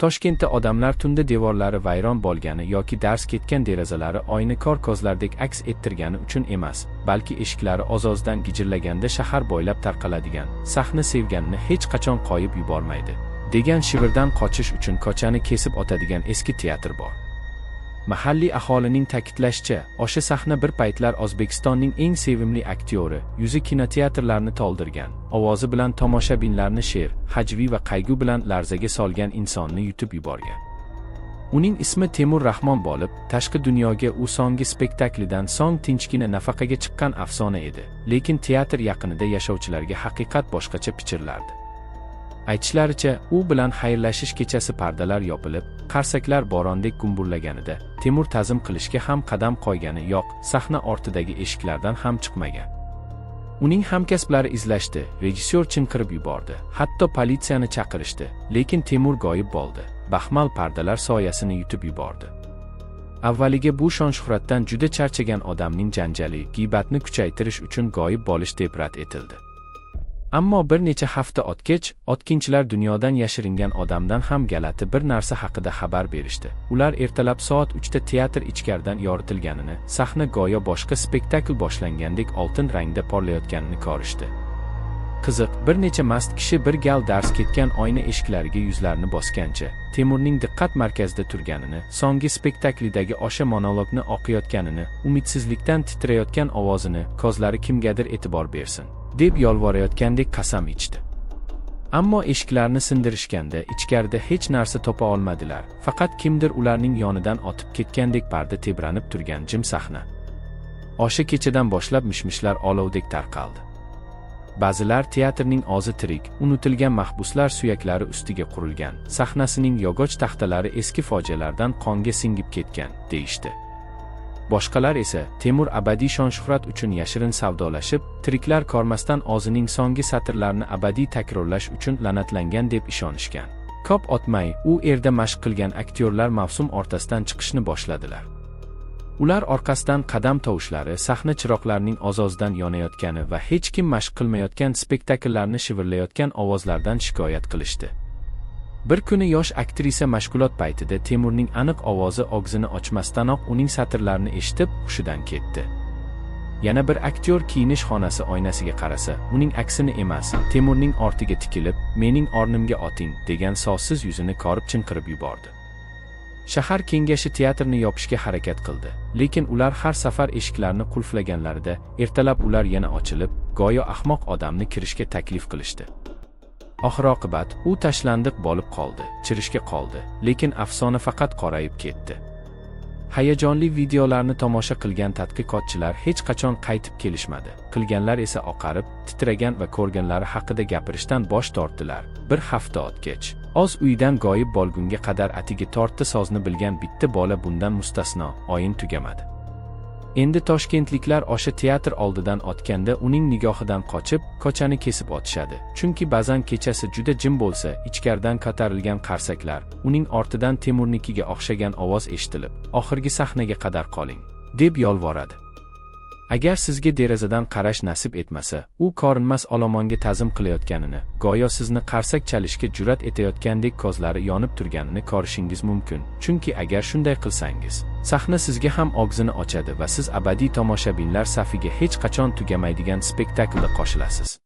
Toshkentda odamlar tunda devorlari vayron bo'lgani yoki dars ketgan derazalari oynakor kozlardek aks ettirgani uchun emas, balki eshiklari oz-ozdan gijirlaganda shahar bo'ylab tarqaladigan, sahna sevganini hech qachon qoyib yubormaydi, degan shivirdan qochish uchun ko'chani kesib o'tadigan eski teatr bor. Mahalliy aholining ta'kidlashicha, o'sha sahna bir paytlar O'zbekistonning eng sevimli aktyori, yuzi kinoteatrlarni to'ldirgan, ovozi bilan tomoshabinlarni she'r, hajviy va qayg'u bilan larzaga solgan insonni yutib yuborgan. Uning ismi Temur Rahmon bo'lib, tashqi dunyoga u so'nggi spektaklidan so'ng tinchgina nafaqaga chiqqan afsona edi, lekin teatr yaqinida yashovchilarga haqiqat boshqacha pichirlardi. Aytishlaricha, u bilan xayrlashish kechasi pardalar yopilib, qarsaklar borondek gumburlaganida, Temur ta'zim qilishga ham qadam qo'ygani yo'q, sahna ortidagi eshiklardan ham chiqmagan. Uning hamkasblari izlashdi, rejissyor chinqirib yubordi, hatto politsiyani chaqirishdi, lekin Temur g'oyib bo'ldi, baxmal pardalar soyasini yutib yubordi. Avvaliga bu shon-shuhratdan juda charchagan odamning janjali, g'iybatni kuchaytirish uchun g'oyib bo'lish deb rad etildi. Ammo bir necha hafta o'tgach, o'tkinchilar dunyodan yashiringan odamdan ham galati bir narsa haqida xabar berishdi. Ular ertalab soat 3 da teatr ichkaridan yoritilganini, sahna go'yo boshqa spektakl boshlangandek oltin rangda porlayotganini ko'rishdi. Qiziq, bir necha mast kishi bir gal dars ketgan oyna eshiklariga yuzlarini bosgancha, Temurning diqqat markazida turganini, so'nggi spektaklidagi o'sha monologni o'qiyotganini, umidsizlikdan titrayotgan ovozini, ko'zlari kimgadir e'tibor bersin deb yolvorayotgandek qasam ichdi. Ammo eshiklarni sindirishganda ichkarida hech narsa topa olmadilar, faqat kimdir ularning yonidan o'tib ketgandek parda tebranib turgan jim sahna. O'sha kechadan boshlab mishmishlar olovdek tarqaldi. Ba'zilar teatrning o'zi tirik, unutilgan mahbuslar suyaklari ustiga qurilgan, sahnasining yog'och taxtalari eski fojialardan qonga singib ketgan, deyishdi. Boshqalar esa Temur abadiy shon-shuhrat uchun yashirin savdolashib, tiriklar ko'rmasdan o'zining so'nggi satrlarini abadiy takrorlash uchun la'natlangan deb ishonishgan. Ko'p o'tmay, u erda mashq qilgan aktyorlar mavsum o'rtasidan chiqishni boshladilar. Ular orqasidan qadam tovushlari, sahna chiroqlarining oz-ozdan yonayotgani va hech kim mashq qilmayotgan spektakllarni shivirlayotgan ovozlardan shikoyat qilishdi. Bir kuni yosh aktrisa mashg'ulot paytida Temurning aniq ovozi og'zini ochmasdanoq uning satrlarini eshitib, hushidan ketdi. Yana bir aktyor kiyinish xonasi oynasiga qarasa, uning aksini emas, Temurning ortiga tikilib, "Mening o'rnimga oting" degan so'zsiz yuzini ko'rib chinqirib yubordi. Shahar kengashi teatrni yopishga harakat qildi, lekin ular har safar eshiklarni qulflaganlarida, ertalab ular yana ochilib, go'yo ahmoq odamni kirishga taklif qilishdi. Oxir-oqibat u tashlandiq bo'lib qoldi, chirishga qoldi, lekin afsona faqat qorayib ketdi. Hayajonli videolarni tomosha qilgan tadqiqotchilar hech qachon qaytib kelishmadi. Qilganlar esa oqarib, titragan va ko'rganlari haqida gapirishdan bosh tortdilar. Bir hafta o'tgach, o'z uyidan g'oyib bo'lgunga qadar atigi tortdi so'zni bilgan bitta bola bundan mustasno, o'yin tugamadi. Endi toshkentliklar o'sha teatr oldidan o'tganda uning nigohidan qochib, ko'chani kesib o'tishadi. Chunki ba'zan kechasi juda jim bo'lsa, ichkaridan ko'tarilgan qarsaklar, uning ortidan Temurnikiga o'xshagan ovoz eshitilib, oxirgi sahnaga qadar qoling, deb yolvoradi. Agar sizga derazadan qarash nasib etmasa, u ko'rinmas olomonga ta'zim qilayotganini, go'yo sizni qarsak chalishga jur'at etayotgandek ko'zlari yonib turganini ko'rishingiz mumkin. Chunki agar shunday qilsangiz, sahna sizga ham og'zini ochadi va siz abadiy tomoshabinlar safiga hech qachon tugamaydigan spektaklda qo'shilasiz.